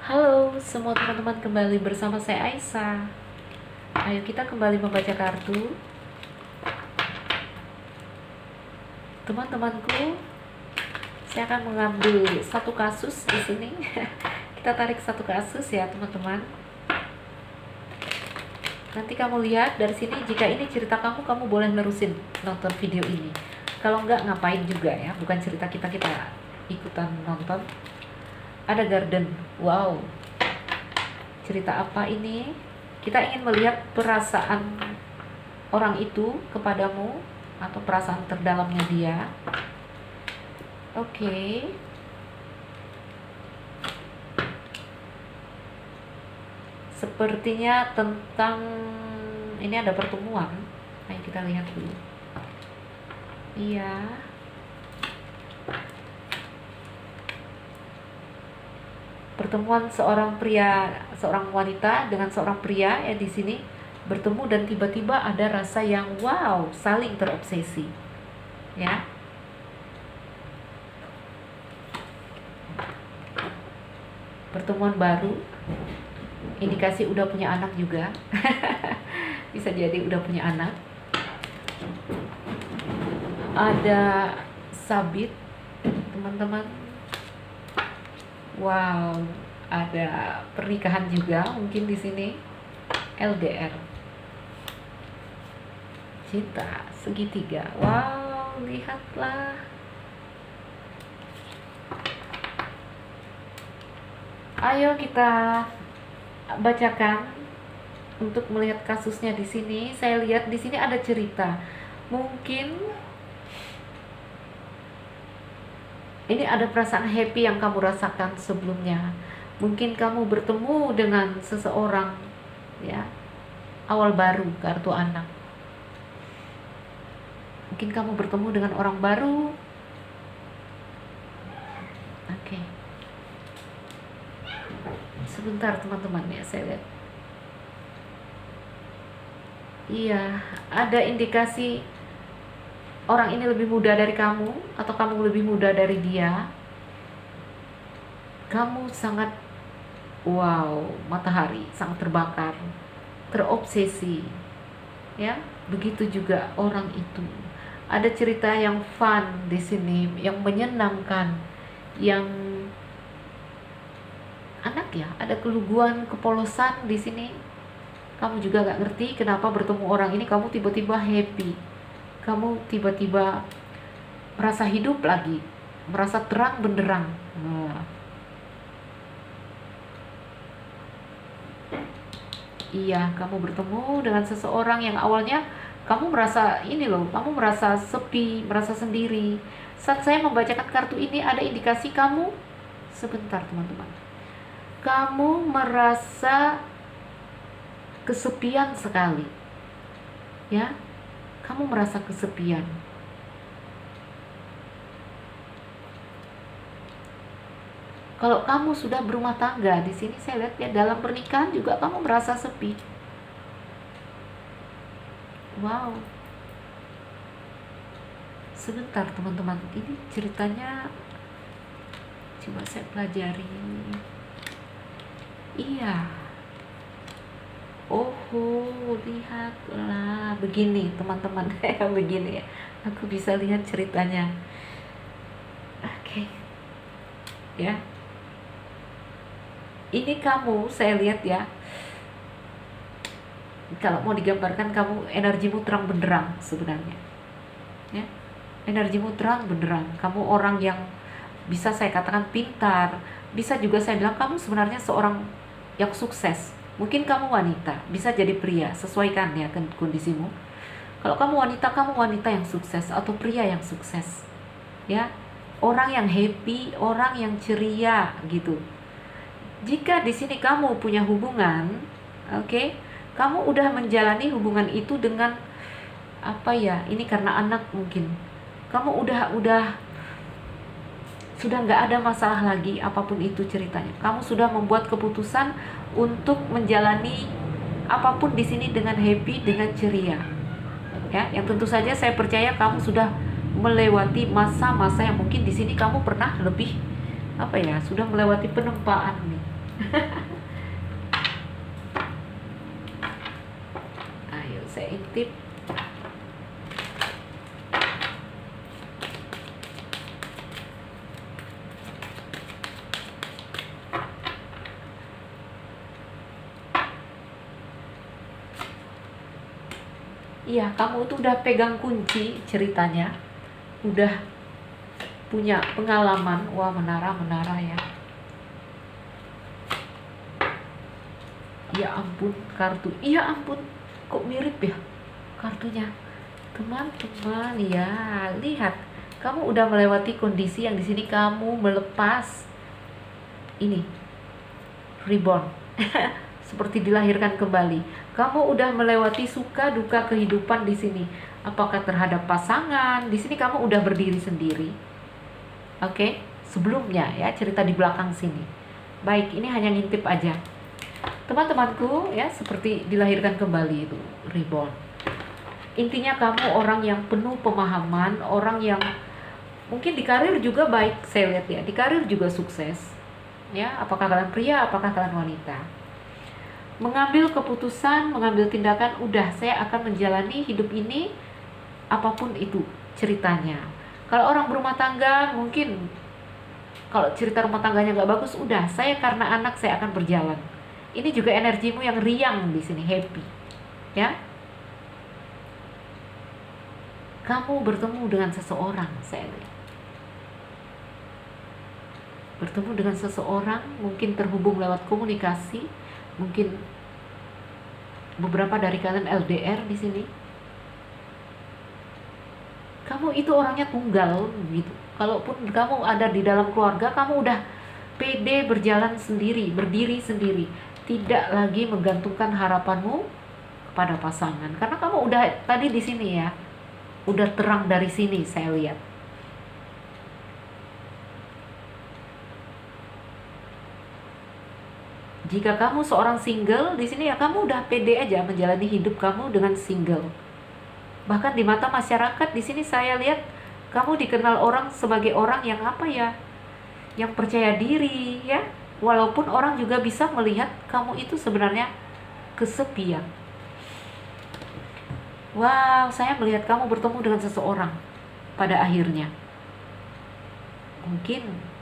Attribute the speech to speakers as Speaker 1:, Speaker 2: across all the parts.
Speaker 1: Halo semua teman-teman, kembali bersama saya Aisyah. Ayo kita kembali membaca kartu. Teman-temanku, saya akan mengambil satu kasus di sini. Kita tarik satu kasus ya teman-teman. Nanti kamu lihat dari sini, jika ini cerita kamu, kamu boleh nerusin nonton video ini. Kalau enggak, ngapain juga ya, bukan cerita kita ikutan nonton. Ada garden, wow, cerita apa ini? Kita ingin melihat perasaan orang itu kepadamu atau perasaan terdalamnya dia. Oke. Sepertinya tentang ini ada pertemuan. Ayo kita lihat dulu. Iya. Pertemuan seorang wanita dengan seorang pria ya di sini bertemu, dan tiba-tiba ada rasa yang wow, saling terobsesi. Ya. Pertemuan baru, indikasi udah punya anak juga. Bisa jadi udah punya anak. Ada sabit, teman-teman. Wow, ada pernikahan juga mungkin di sini. LDR, cinta segitiga. Wow, lihatlah. Ayo kita bacakan untuk melihat kasusnya di sini. Saya lihat di sini ada cerita. Mungkin ini ada perasaan happy yang kamu rasakan sebelumnya. Mungkin kamu bertemu dengan seseorang, ya, awal baru, kartu anak. Mungkin kamu bertemu dengan orang baru. Oke. Sebentar teman-teman ya, saya lihat. Iya, ada indikasi orang ini lebih muda dari kamu, atau kamu lebih muda dari dia. Kamu sangat wow, matahari, sangat terbakar, terobsesi. Ya, begitu juga orang itu. Ada cerita yang fun di sini, yang menyenangkan, yang anak ya, ada keluguan, kepolosan di sini. Kamu juga gak ngerti kenapa bertemu orang ini kamu tiba-tiba happy. Kamu tiba-tiba merasa hidup lagi, merasa terang benderang. Iya, kamu bertemu dengan seseorang yang awalnya kamu merasa ini loh, kamu merasa sepi, merasa sendiri. Saat saya membacakan kartu ini, ada indikasi kamu, sebentar teman-teman, kamu merasa kesepian sekali. Ya, kamu merasa kesepian. Kalau kamu sudah berumah tangga, di sini saya lihat ya, dalam pernikahan juga kamu merasa sepi. Wow. Sebentar teman-teman, ini ceritanya coba saya pelajari. Iya. Oh, lihatlah, begini teman-teman. Begini ya, aku bisa lihat ceritanya. Oke. Ya, ini kamu, saya lihat ya, kalau mau digambarkan, kamu energimu terang benderang sebenarnya ya, energimu terang benderang. Kamu orang yang bisa saya katakan pintar, bisa juga saya bilang kamu sebenarnya seorang yang sukses. Mungkin kamu wanita, bisa jadi pria, sesuaikan ya kondisimu. Kalau kamu wanita yang sukses, atau pria yang sukses ya, orang yang happy, orang yang ceria gitu. Jika di sini kamu punya hubungan, oke, kamu udah menjalani hubungan itu dengan apa ya? Ini karena anak mungkin. Kamu sudah nggak ada masalah lagi, apapun itu ceritanya. Kamu sudah membuat keputusan untuk menjalani apapun di sini dengan happy, dengan ceria. Ya, yang tentu saja saya percaya kamu sudah melewati masa-masa yang mungkin di sini kamu pernah lebih sudah melewati penempaan nih. Ayo saya intip. Iya, kamu tuh udah pegang kunci ceritanya, udah punya pengalaman. Wah, menara ya. Ya ampun, kartu. Iya ampun, kok mirip ya kartunya. Teman-teman, ya, lihat. Kamu udah melewati kondisi yang di sini kamu melepas ini reborn. Seperti dilahirkan kembali. Kamu udah melewati suka duka kehidupan di sini. Apakah terhadap pasangan? Di sini kamu udah berdiri sendiri. Oke, sebelumnya ya, cerita di belakang sini. Baik, ini hanya ngintip aja. Teman-temanku ya, seperti dilahirkan kembali itu, reborn. Intinya kamu orang yang penuh pemahaman, orang yang mungkin di karir juga baik, saya lihat ya, di karir juga sukses. Ya, apakah kalian pria, apakah kalian wanita? Mengambil keputusan, mengambil tindakan, udah saya akan menjalani hidup ini apapun itu ceritanya. Kalau orang berumah tangga, mungkin kalau cerita rumah tangganya nggak bagus, udah saya karena anak saya akan berjalan. Ini juga energimu yang riang di sini, happy, ya. Kamu bertemu dengan seseorang, saya lihat. Bertemu dengan seseorang, mungkin terhubung lewat komunikasi. Mungkin beberapa dari kalian LDR di sini. Kamu itu orangnya tunggal gitu. Kalaupun kamu ada di dalam keluarga, kamu udah pede berjalan sendiri, berdiri sendiri, tidak lagi menggantungkan harapanmu kepada pasangan. Karena kamu udah tadi di sini ya, udah terang dari sini saya lihat. Jika kamu seorang single di sini ya, kamu udah pede aja menjalani hidup kamu dengan single. Bahkan di mata masyarakat di sini saya lihat kamu dikenal orang sebagai orang yang apa ya? Yang percaya diri ya. Walaupun orang juga bisa melihat kamu itu sebenarnya kesepian. Wow, saya melihat kamu bertemu dengan seseorang pada akhirnya. Mungkin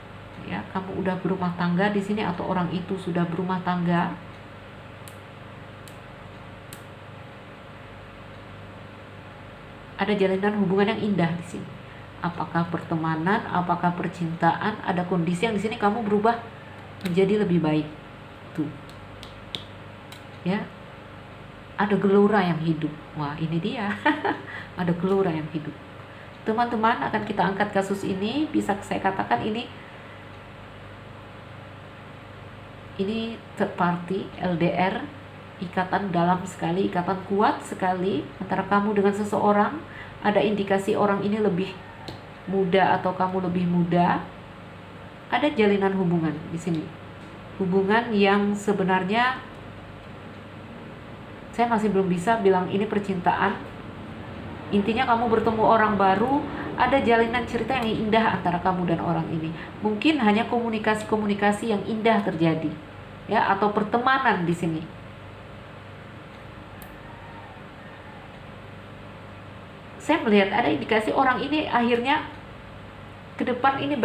Speaker 1: ya, kamu udah berumah tangga di sini atau orang itu sudah berumah tangga. Ada jalinan hubungan yang indah di sini. Apakah pertemanan, apakah percintaan, ada kondisi yang di sini kamu berubah menjadi lebih baik. Tuh. Ya. Ada gelora yang hidup. Wah, ini dia. Ada gelora yang hidup. Teman-teman, akan kita angkat kasus ini, bisa saya katakan ini third party, LDR, ikatan dalam sekali, ikatan kuat sekali antara kamu dengan seseorang. Ada indikasi orang ini lebih muda atau kamu lebih muda. Ada jalinan hubungan di sini. Hubungan yang sebenarnya saya masih belum bisa bilang ini percintaan. Intinya kamu bertemu orang baru, ada jalinan cerita yang indah antara kamu dan orang ini. Mungkin hanya komunikasi-komunikasi yang indah terjadi, ya, atau pertemanan di sini. Saya melihat ada indikasi orang ini akhirnya ke depan ini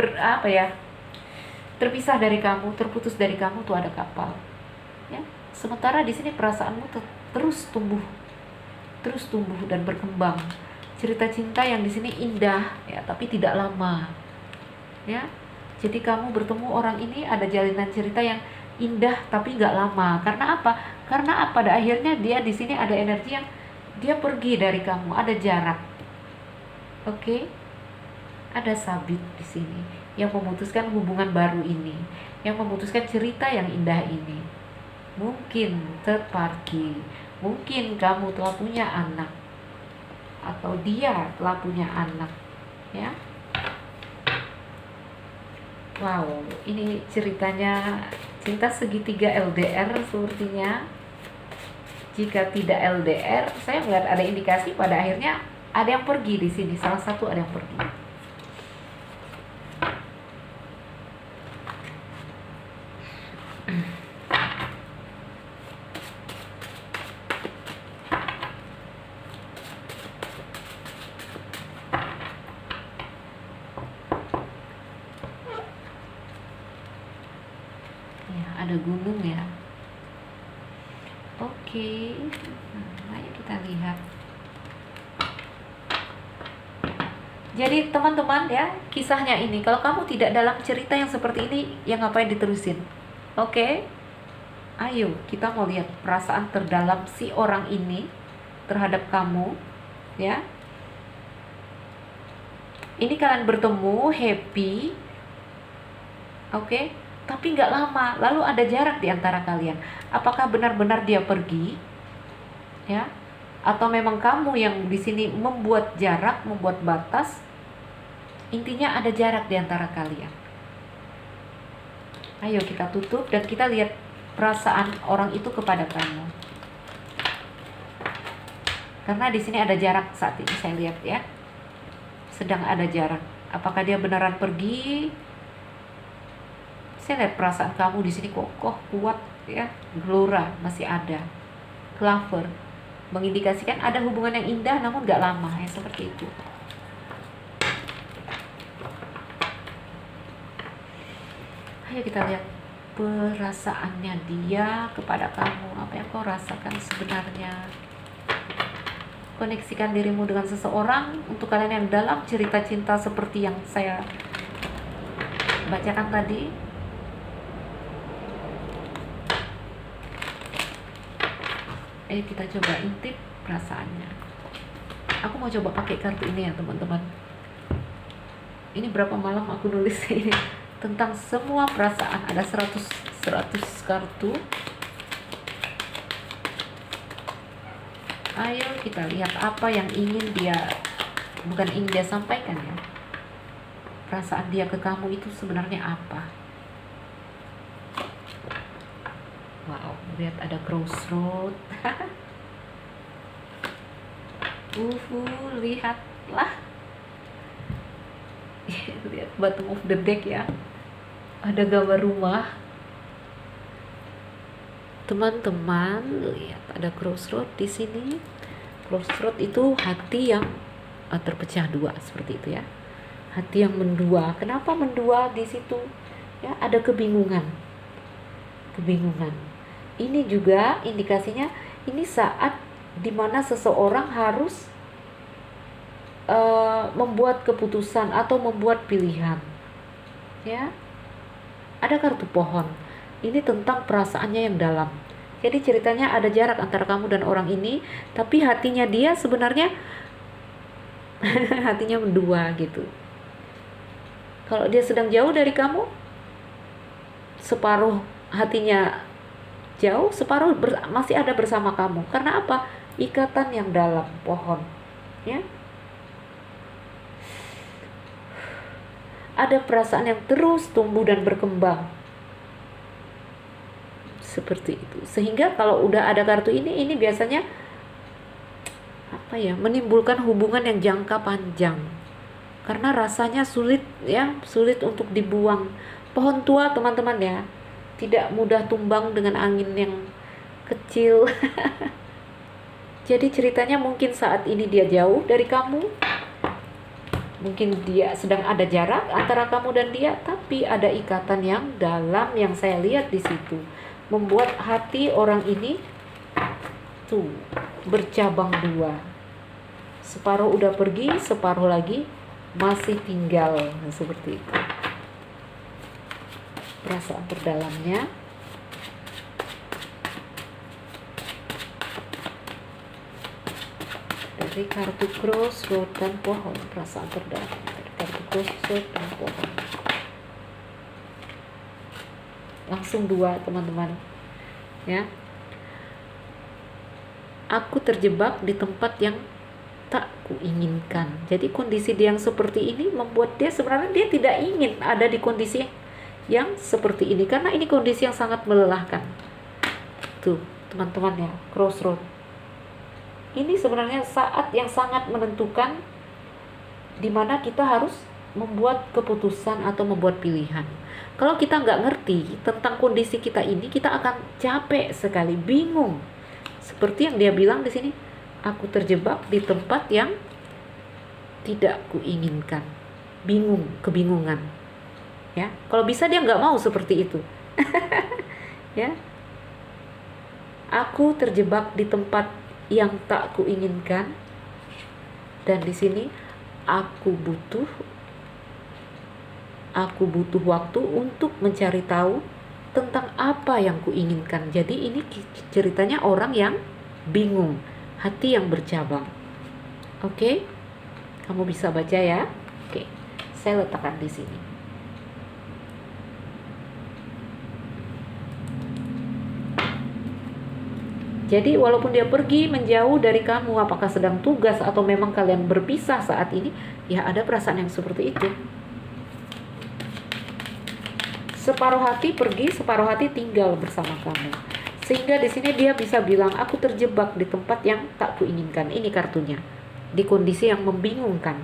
Speaker 1: terpisah dari kamu, terputus dari kamu, tuh ada kapal. Ya, sementara di sini perasaanmu terus tumbuh dan berkembang. Cerita cinta yang di sini indah ya, tapi tidak lama. Ya. Jadi kamu bertemu orang ini, ada jalinan cerita yang indah tapi nggak lama. Karena apa? Karena pada akhirnya dia di sini ada energi yang dia pergi dari kamu, ada jarak. Oke? Ada sabit di sini yang memutuskan hubungan baru ini, yang memutuskan cerita yang indah ini. Mungkin third party, mungkin kamu telah punya anak, atau dia telah punya anak, ya. Wow, ini ceritanya cinta segitiga LDR sepertinya. Jika tidak LDR, saya melihat ada indikasi pada akhirnya ada yang pergi di sini. Salah satu ada yang pergi. Ya, ada gunung ya. Oke. Ayo kita lihat. Jadi teman-teman ya, kisahnya ini, kalau kamu tidak dalam cerita yang seperti ini, ya ngapain diterusin? Oke? Ayo, kita mau lihat perasaan terdalam si orang ini terhadap kamu, ya. Ini kalian bertemu, happy, oke? Tapi nggak lama, lalu ada jarak di antara kalian. Apakah benar-benar dia pergi, ya? Atau memang kamu yang di sini membuat jarak, membuat batas? Intinya ada jarak di antara kalian. Ayo kita tutup dan kita lihat perasaan orang itu kepada kamu. Karena di sini ada jarak saat ini, saya lihat ya. Sedang ada jarak. Apakah dia beneran pergi? Saya lihat perasaan kamu di sini kokoh, kuat ya. Gelora masih ada. Clover mengindikasikan ada hubungan yang indah namun gak lama ya, seperti itu. Ayo kita lihat perasaannya dia kepada kamu. Apa yang kau rasakan sebenarnya? Koneksikan dirimu dengan seseorang. Untuk kalian yang dalam cerita cinta seperti yang saya bacakan tadi, ayo kita coba intip perasaannya. Aku mau coba pakai kartu ini ya teman-teman. Ini berapa malam aku nulis ini tentang semua perasaan. Ada 100 kartu. Ayo kita lihat apa yang bukan ingin dia sampaikan ya. Perasaan dia ke kamu itu sebenarnya apa? Wow, lihat ada crossroad. Lihatlah. Lihat bottom of the deck ya. Ada gambar rumah. Teman-teman, lihat ada crossroad di sini. Crossroad itu hati yang terpecah dua, seperti itu ya. Hati yang mendua. Kenapa mendua di situ? Ya, ada kebingungan. Ini juga indikasinya ini saat dimana seseorang harus membuat keputusan atau membuat pilihan. Ya, ada kartu pohon. Ini tentang perasaannya yang dalam. Jadi ceritanya ada jarak antara kamu dan orang ini, tapi hatinya dia sebenarnya hatinya mendua gitu. Kalau dia sedang jauh dari kamu, separuh hatinya jauh, separuh masih ada bersama kamu. Karena apa? Ikatan yang dalam pohon, ya. Ada perasaan yang terus tumbuh dan berkembang. Seperti itu. Sehingga kalau udah ada kartu ini biasanya menimbulkan hubungan yang jangka panjang. Karena rasanya sulit untuk dibuang. Pohon tua teman-teman ya, tidak mudah tumbang dengan angin yang kecil. Jadi ceritanya mungkin saat ini dia jauh dari kamu. Mungkin dia sedang ada jarak antara kamu dan dia, tapi ada ikatan yang dalam yang saya lihat di situ. Membuat hati orang ini tuh bercabang dua. Separuh udah pergi, separuh lagi masih tinggal. Seperti itu. Perasaan terdalamnya. Dari kartu crossroad dan pohon, perasaan terdalam. Dari kartu crossroad dan pohon. Langsung dua teman-teman ya. Aku terjebak di tempat yang tak kuinginkan. Jadi kondisi dia yang seperti ini membuat dia sebenarnya dia tidak ingin ada di kondisi yang seperti ini, karena ini kondisi yang sangat melelahkan. Tuh teman-teman ya, crossroad. Ini sebenarnya saat yang sangat menentukan, dimana kita harus membuat keputusan atau membuat pilihan. Kalau kita nggak ngerti tentang kondisi kita ini, kita akan capek sekali, bingung. Seperti yang dia bilang di sini, aku terjebak di tempat yang tidak kuinginkan. Bingung, kebingungan. Ya, kalau bisa dia nggak mau seperti itu. Ya, aku terjebak di tempat yang tak kuinginkan, dan di sini aku butuh waktu untuk mencari tahu tentang apa yang kuinginkan. Jadi ini ceritanya orang yang bingung, hati yang bercabang. Oke, kamu bisa baca ya. Oke, saya letakkan di sini. Jadi walaupun dia pergi menjauh dari kamu, apakah sedang tugas atau memang kalian berpisah saat ini, ya ada perasaan yang seperti itu. Separuh hati pergi, separuh hati tinggal bersama kamu. Sehingga di sini dia bisa bilang, aku terjebak di tempat yang tak kuinginkan. Ini kartunya. Di kondisi yang membingungkan.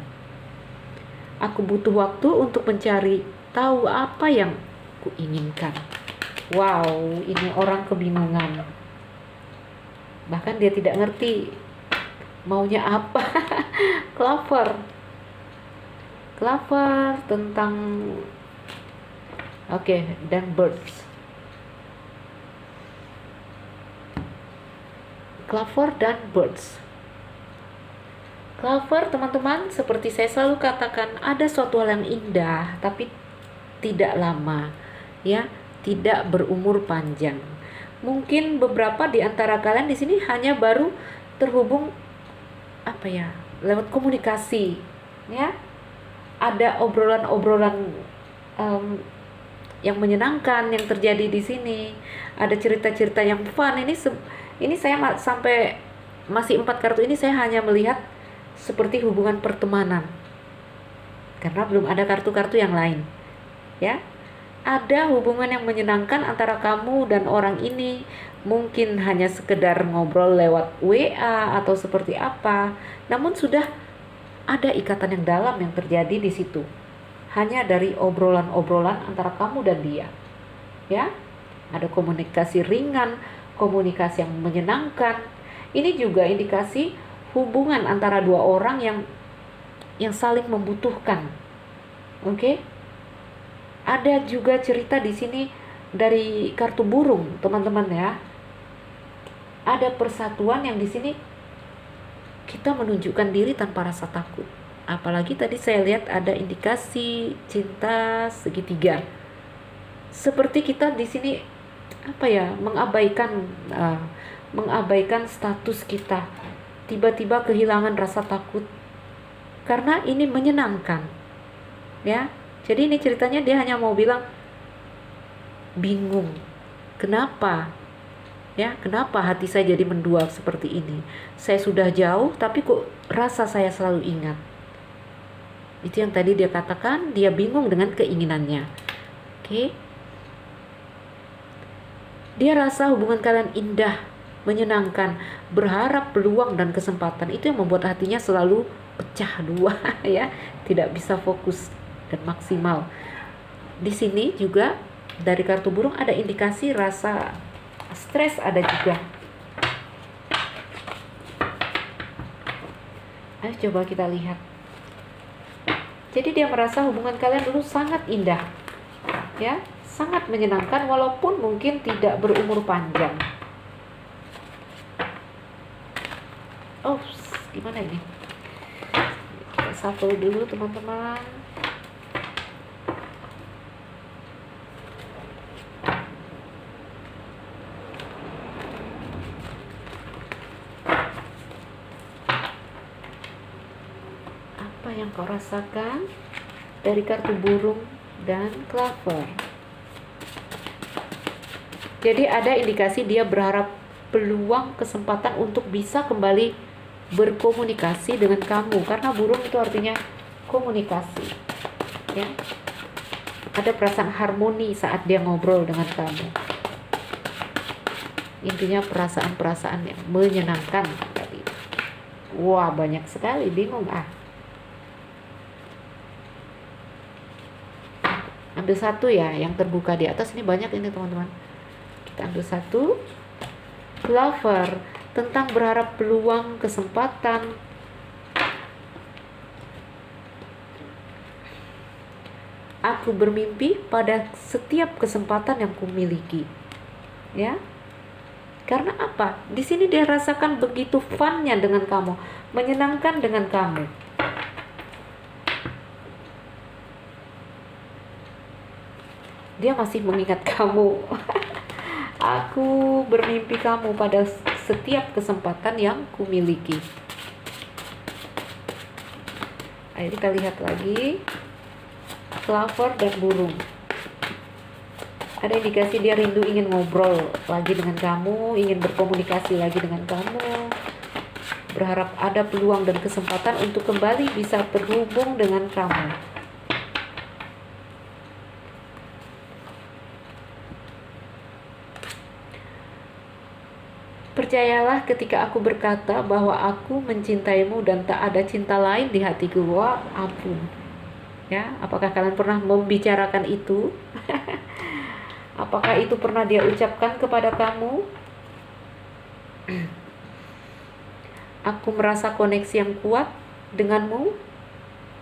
Speaker 1: Aku butuh waktu untuk mencari tahu apa yang kuinginkan. Wow, ini orang kebingungan. Bahkan dia tidak ngerti maunya apa. Clover tentang dan birds. Clover dan birds. Clover, teman-teman, seperti saya selalu katakan, ada suatu hal yang indah tapi tidak lama, ya, tidak berumur panjang. Mungkin beberapa di antara kalian di sini hanya baru terhubung lewat komunikasi, ya. Ada obrolan-obrolan yang menyenangkan yang terjadi di sini. Ada cerita-cerita yang fun. Ini saya sampai masih 4 kartu ini saya hanya melihat seperti hubungan pertemanan. Karena belum ada kartu-kartu yang lain, ya. Ada hubungan yang menyenangkan antara kamu dan orang ini. Mungkin hanya sekedar ngobrol lewat WA atau seperti apa. Namun sudah ada ikatan yang dalam yang terjadi di situ. Hanya dari obrolan-obrolan antara kamu dan dia. Ya. Ada komunikasi ringan, komunikasi yang menyenangkan. Ini juga indikasi hubungan antara dua orang yang saling membutuhkan. Oke? Ada juga cerita di sini dari kartu burung, teman-teman ya. Ada persatuan yang di sini kita menunjukkan diri tanpa rasa takut. Apalagi tadi saya lihat ada indikasi cinta segitiga. Seperti kita di sini mengabaikan status kita. Tiba-tiba kehilangan rasa takut. Karena ini menyenangkan. Ya. Jadi ini ceritanya dia hanya mau bilang bingung. Kenapa? Ya, kenapa hati saya jadi mendua seperti ini? Saya sudah jauh tapi kok rasa saya selalu ingat. Itu yang tadi dia katakan, dia bingung dengan keinginannya. Oke. Dia rasa hubungan kalian indah, menyenangkan, berharap peluang dan kesempatan. Itu yang membuat hatinya selalu pecah dua, ya. Tidak bisa fokus dan maksimal. Di sini juga dari kartu burung ada indikasi rasa stres ada juga. Ayo coba kita lihat. Jadi dia merasa hubungan kalian dulu sangat indah, ya, sangat menyenangkan walaupun mungkin tidak berumur panjang. Gimana ini? Kita shuffle dulu teman-teman. Yang kau rasakan dari kartu burung dan clover. Jadi ada indikasi dia berharap peluang kesempatan untuk bisa kembali berkomunikasi dengan kamu, karena burung itu artinya komunikasi, ya. Ada perasaan harmoni saat dia ngobrol dengan kamu. Intinya perasaan-perasaan yang menyenangkan tadi. Wah, banyak sekali, bingung Ambil satu ya, yang terbuka di atas ini banyak ini teman-teman. Kita ambil satu. Clover, tentang berharap peluang, kesempatan. Aku bermimpi pada setiap kesempatan yang kumiliki. Ya. Karena apa? Di sini dia rasakan begitu fun-nya dengan kamu, menyenangkan dengan kamu. Dia masih mengingat kamu. Aku bermimpi kamu pada setiap kesempatan yang kumiliki. Ayo kita lihat lagi. Flower dan burung. Ada indikasi dia rindu, ingin ngobrol lagi dengan kamu, ingin berkomunikasi lagi dengan kamu. Berharap ada peluang dan kesempatan untuk kembali bisa terhubung dengan kamu. Percayalah ketika aku berkata bahwa aku mencintaimu dan tak ada cinta lain di hatiku. Wah, ampun. Ya, apakah kalian pernah membicarakan itu? Apakah itu pernah dia ucapkan kepada kamu? Aku merasa koneksi yang kuat denganmu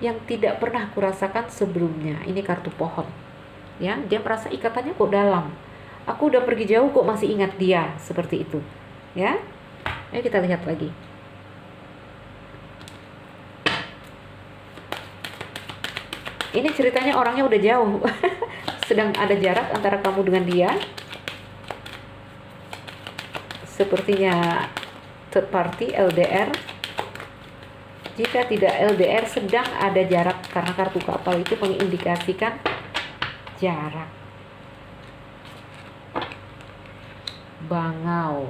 Speaker 1: yang tidak pernah kurasakan sebelumnya. Ini kartu pohon. Ya, dia merasa ikatannya kok dalam. Aku udah pergi jauh kok masih ingat dia, seperti itu. Ya. Ayo kita lihat lagi. Ini ceritanya orangnya udah jauh. Sedang ada jarak antara kamu dengan dia. Sepertinya third party, LDR. Jika tidak LDR, sedang ada jarak. Karena kartu kapal itu mengindikasikan jarak. Bangau.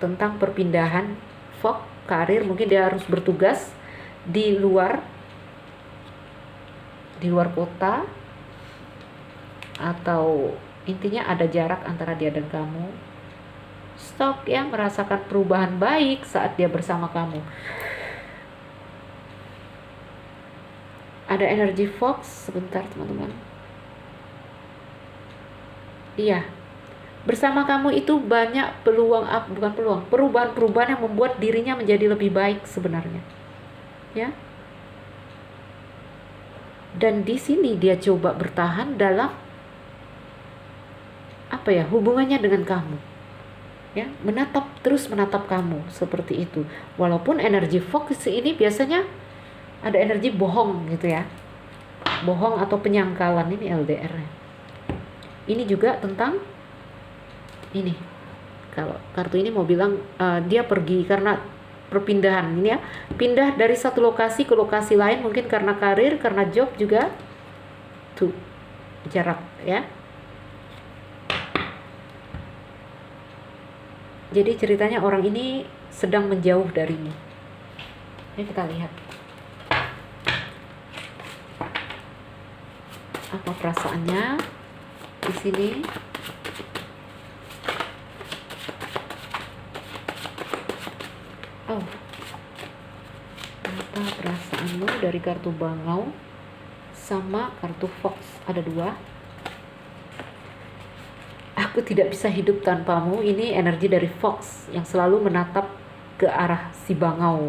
Speaker 1: Tentang perpindahan, fog, karir. Mungkin dia harus bertugas di luar kota, atau intinya ada jarak antara dia dan kamu. Stok ya, merasakan perubahan baik saat dia bersama kamu. Ada energi fox, sebentar teman-teman. Iya, bersama kamu itu banyak perubahan-perubahan yang membuat dirinya menjadi lebih baik sebenarnya. Ya. Dan di sini dia coba bertahan dalam hubungannya dengan kamu. Ya, terus menatap kamu seperti itu. Walaupun energi fokus ini biasanya ada energi bohong gitu ya. Bohong atau penyangkalan, ini LDR-nya. Ini juga tentang ini. Kalau kartu ini mau bilang dia pergi karena perpindahan ini ya, pindah dari satu lokasi ke lokasi lain, mungkin karena karir, karena job juga. Tuh, jarak ya. Jadi ceritanya orang ini sedang menjauh darimu. Ini kita lihat. Apa perasaannya di sini? Oh, apa perasaanmu dari kartu bangau sama kartu fox? Ada dua. Aku tidak bisa hidup tanpamu. Ini energi dari fox yang selalu menatap ke arah si bangau.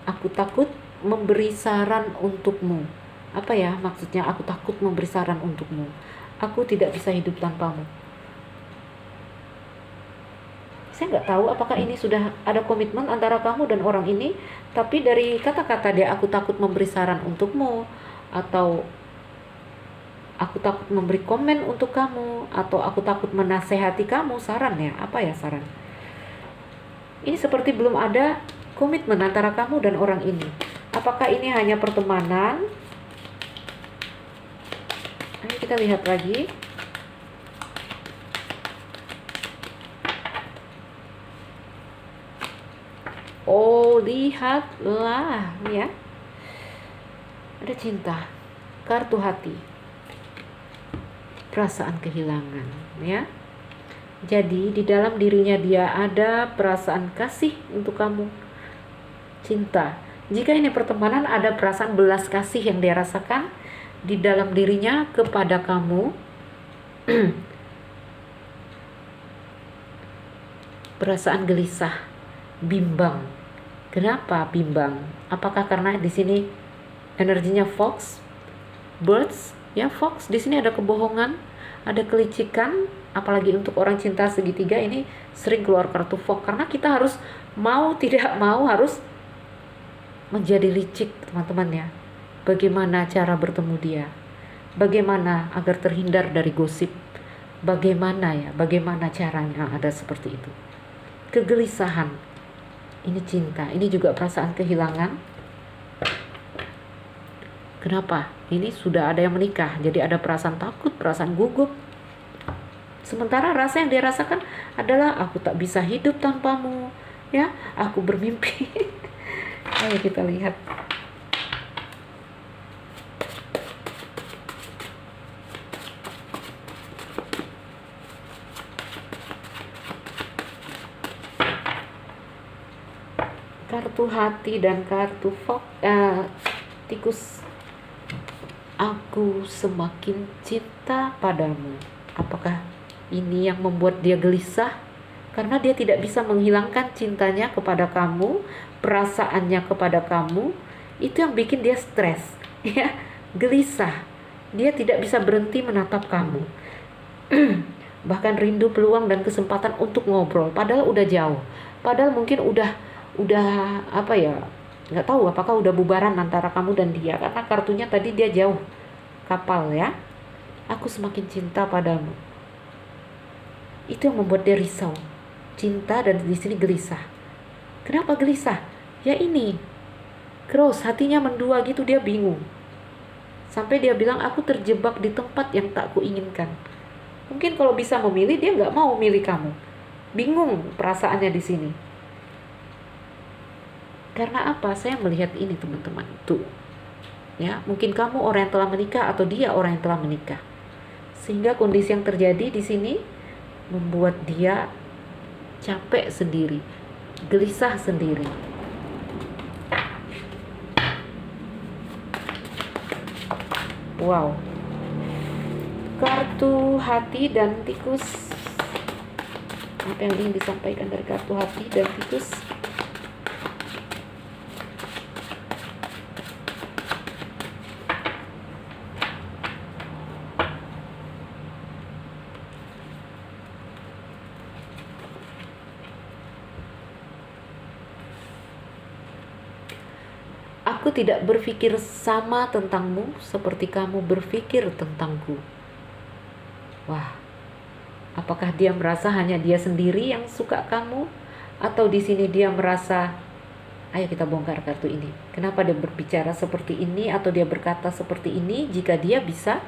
Speaker 1: Aku takut memberi saran untukmu. Apa ya maksudnya? Aku takut memberi saran untukmu. Aku tidak bisa hidup tanpamu. Saya nggak tahu apakah ini sudah ada komitmen antara kamu dan orang ini, tapi dari kata-kata dia, aku takut memberi saran untukmu, atau aku takut memberi komen untuk kamu, atau aku takut menasehati kamu. Saran ya, apa ya saran? Ini seperti belum ada komitmen antara kamu dan orang ini. Apakah ini hanya pertemanan? Ayo kita lihat lagi. Oh, lihatlah ya. Ada cinta, kartu hati, perasaan kehilangan ya. Jadi di dalam dirinya dia ada perasaan kasih untuk kamu, cinta. Jika ini pertemanan, ada perasaan belas kasih yang dia rasakan di dalam dirinya kepada kamu. Perasaan gelisah, bimbang. Kenapa bimbang? Apakah karena di sini Energinya Fox, Birds, ya Fox. Di sini ada kebohongan, ada kelicikan, apalagi untuk orang cinta segitiga ini sering keluar kartu Fox karena kita harus mau tidak mau harus menjadi licik, teman-teman ya. Bagaimana cara bertemu dia? Bagaimana agar terhindar dari gosip? Bagaimana caranya ada seperti itu. Kegelisahan, ini cinta, ini juga perasaan kehilangan. Kenapa? Ini sudah ada yang menikah, jadi ada perasaan takut, perasaan gugup. Sementara rasa yang dia rasakan adalah aku tak bisa hidup tanpamu, ya, aku bermimpi. Ayo kita lihat. Kartu hati dan kartu tikus. Aku semakin cinta padamu. Apakah ini yang membuat dia gelisah? Karena dia tidak bisa menghilangkan cintanya kepada kamu, perasaannya kepada kamu. Itu yang bikin dia stres, ya, gelisah. Dia tidak bisa berhenti menatap kamu. Bahkan rindu peluang dan kesempatan untuk ngobrol. Padahal udah jauh. Padahal mungkin udah apa ya, nggak tahu apakah udah bubaran antara kamu dan dia karena kartunya tadi dia jauh kapal ya. Aku semakin cinta padamu. Itu yang membuat dia risau, cinta, dan di sini gelisah. Kenapa gelisah? Ya ini cross, hatinya mendua gitu, dia bingung. Sampai dia bilang aku terjebak di tempat yang tak kuinginkan. Mungkin kalau bisa memilih dia nggak mau milih kamu. Bingung perasaannya di sini. Karena apa? Saya melihat ini teman-teman. Tuh. Ya, mungkin kamu orang yang telah menikah atau dia orang yang telah menikah. Sehingga kondisi yang terjadi di sini membuat dia capek sendiri, gelisah sendiri. Wow. Kartu hati dan tikus. Apa yang ingin disampaikan dari kartu hati dan tikus? Aku tidak berpikir sama tentangmu seperti kamu berpikir tentangku. Wah, apakah dia merasa hanya dia sendiri yang suka kamu? Atau di sini dia merasa, ayo kita bongkar kartu ini. Kenapa dia berbicara seperti ini atau dia berkata seperti ini jika dia bisa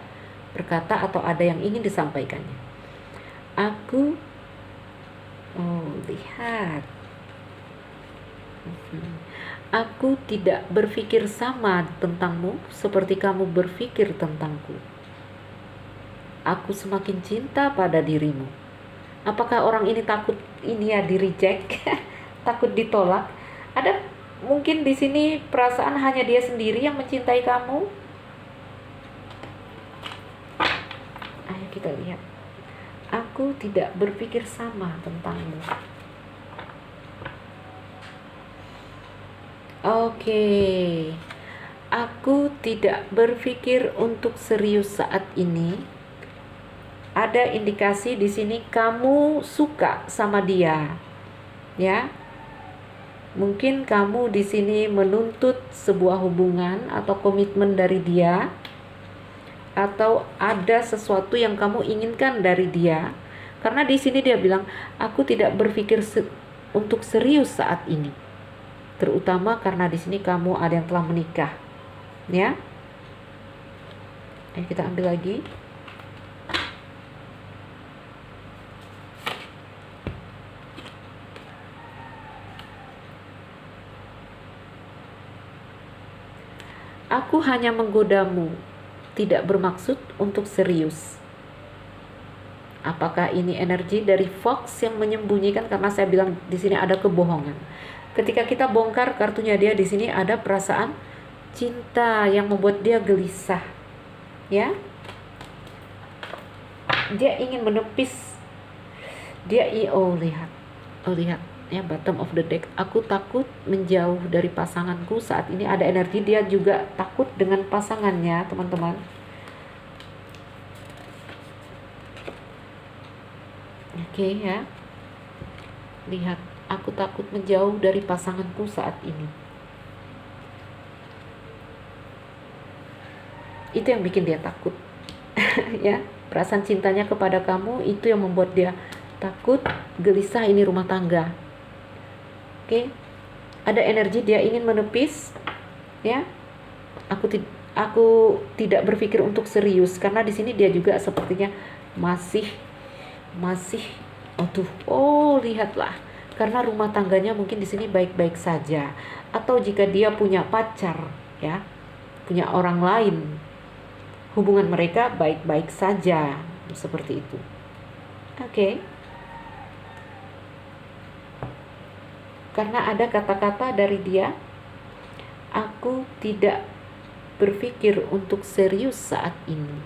Speaker 1: berkata atau ada yang ingin disampaikannya? Lihat. Aku tidak berpikir sama tentangmu seperti kamu berpikir tentangku. Aku semakin cinta pada dirimu. Apakah orang ini takut ini ya di reject, takut ditolak? Ada mungkin di sini perasaan hanya dia sendiri yang mencintai kamu. Ayo kita lihat. Aku tidak berpikir sama tentangmu. Oke, aku tidak berpikir untuk serius saat ini. Ada indikasi di sini kamu suka sama dia, ya. Mungkin kamu di sini menuntut sebuah hubungan atau komitmen dari dia, atau ada sesuatu yang kamu inginkan dari dia. Karena di sini dia bilang, aku tidak berpikir untuk serius saat ini. Terutama karena di sini kamu ada yang telah menikah, ya. Kita ambil lagi. Aku hanya menggodamu, tidak bermaksud untuk serius. Apakah ini energi dari Fox yang menyembunyikan? Karena saya bilang di sini ada kebohongan. Ketika kita bongkar kartunya dia di sini ada perasaan cinta yang membuat dia gelisah, ya. Dia ingin menepis. Lihat. Ya, bottom of the deck. Aku takut menjauh dari pasanganku saat ini. Ada energi dia juga takut dengan pasangannya, teman-teman. Oke, ya. Lihat, aku takut menjauh dari pasanganku saat ini. Itu yang bikin dia takut. Ya, perasaan cintanya kepada kamu itu yang membuat dia takut, gelisah. Ini rumah tangga. Oke, ada energi dia ingin menepis, ya. Aku tidak berpikir untuk serius karena di sini dia juga sepertinya masih, lihatlah, karena rumah tangganya mungkin di sini baik-baik saja, atau jika dia punya pacar, ya, punya orang lain, hubungan mereka baik-baik saja, seperti itu. Oke. Karena ada kata-kata dari dia, aku tidak berpikir untuk serius saat ini,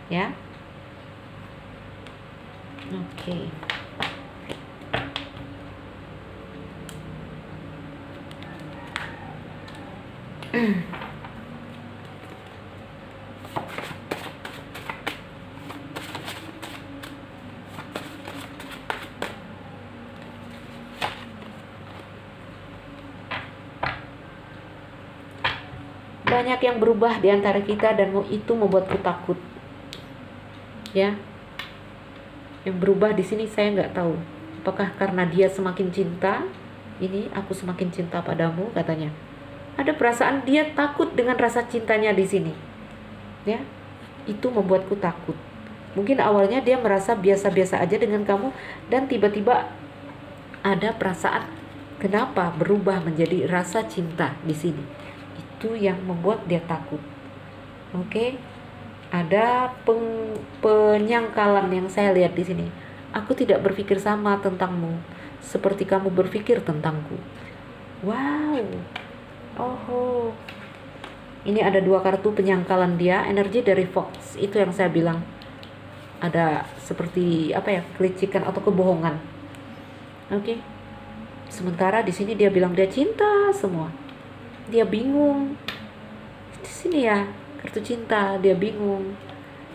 Speaker 1: ya. Oke. Banyak yang berubah di antara kita dan itu membuatku takut. Ya. Yang berubah di sini saya nggak tahu. Apakah karena dia semakin cinta? Ini aku semakin cinta padamu, katanya. Ada perasaan dia takut dengan rasa cintanya di sini. Ya. Itu membuatku takut. Mungkin awalnya dia merasa biasa-biasa aja dengan kamu dan tiba-tiba ada perasaan kenapa berubah menjadi rasa cinta di sini. Itu yang membuat dia takut. Oke. Ada penyangkalan yang saya lihat di sini. Aku tidak berpikir sama tentangmu seperti kamu berpikir tentangku. Wow. Oh. Ini ada 2 kartu penyangkalan dia, energi dari Fox. Itu yang saya bilang. Ada seperti kelicikan atau kebohongan. Oke. Sementara di sini dia bilang dia cinta semua. Dia bingung. Di sini ya, kartu cinta, dia bingung.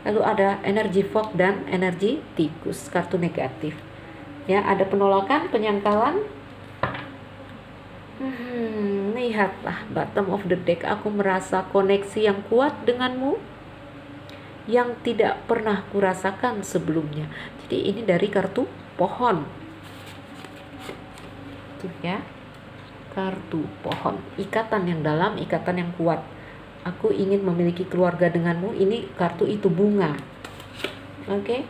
Speaker 1: Lalu ada energi Fox dan energi tikus, kartu negatif. Ya, ada penolakan, penyangkalan. Lihatlah, bottom of the deck. Aku merasa koneksi yang kuat denganmu yang tidak pernah kurasakan sebelumnya. Jadi ini dari kartu pohon. Tuh ya. Kartu pohon, ikatan yang dalam, ikatan yang kuat. Aku ingin memiliki keluarga denganmu. Ini kartu itu bunga. Oke.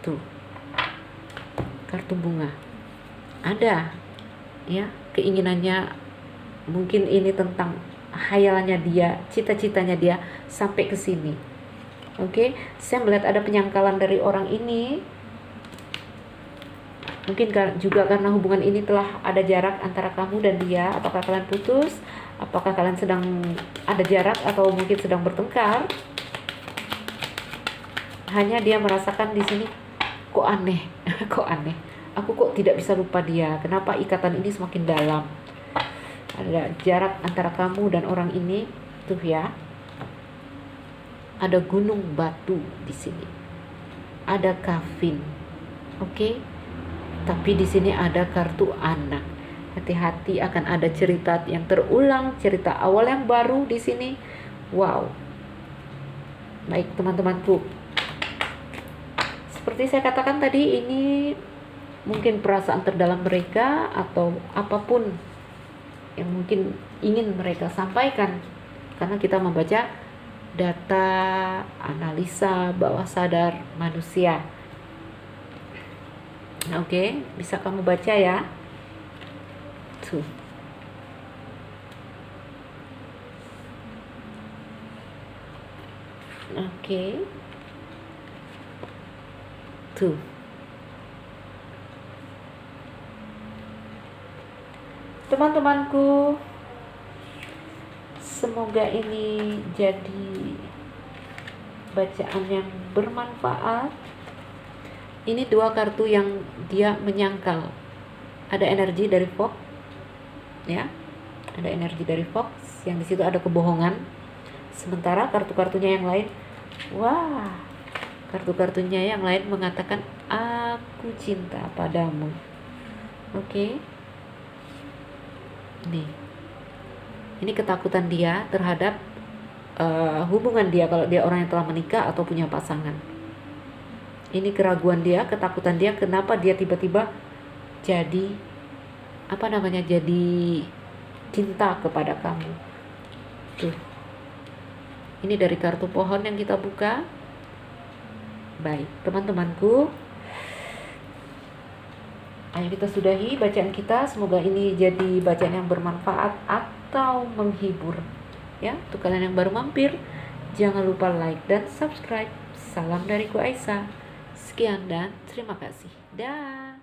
Speaker 1: Tuh. Kartu bunga. Ada. Ya, keinginannya mungkin ini tentang hayalannya dia, cita-citanya dia sampai ke sini. Oke. Saya melihat ada penyangkalan dari orang ini. Mungkin juga karena hubungan ini telah ada jarak antara kamu dan dia. Apakah kalian putus? Apakah kalian sedang ada jarak atau mungkin sedang bertengkar? Hanya dia merasakan di sini, kok aneh, kok aneh. Aku kok tidak bisa lupa dia. Kenapa ikatan ini semakin dalam? Ada jarak antara kamu dan orang ini, tuh ya. Ada gunung batu di sini. Ada kafin. Oke. Tapi di sini ada kartu anak. Hati-hati, akan ada cerita yang terulang, cerita awal yang baru di sini. Wow. Baik, teman-temanku. Seperti saya katakan tadi, ini mungkin perasaan terdalam mereka atau apapun yang mungkin ingin mereka sampaikan. Karena kita membaca data analisa bawah sadar manusia. Oke, bisa kamu baca ya. Tuh. Oke. Tuh. Teman-temanku, semoga ini jadi bacaan yang bermanfaat. Ini 2 kartu yang dia menyangkal. ada energi dari Fox, ya, ada energi dari Fox yang di situ ada kebohongan. Sementara kartu-kartunya yang lain, wah, kartu-kartunya yang lain mengatakan aku cinta padamu. Oke. Nih, ini ketakutan dia terhadap hubungan dia kalau dia orang yang telah menikah atau punya pasangan. Ini keraguan dia, ketakutan dia, kenapa dia tiba-tiba jadi jadi cinta kepada kamu. Tuh. Ini dari kartu pohon yang kita buka. Baik, teman-temanku, ayo kita sudahi bacaan kita. Semoga ini jadi bacaan yang bermanfaat atau menghibur. Ya, untuk kalian yang baru mampir, jangan lupa like dan subscribe. Salam dariku Aisyah. Sekian dan terima kasih. Dah.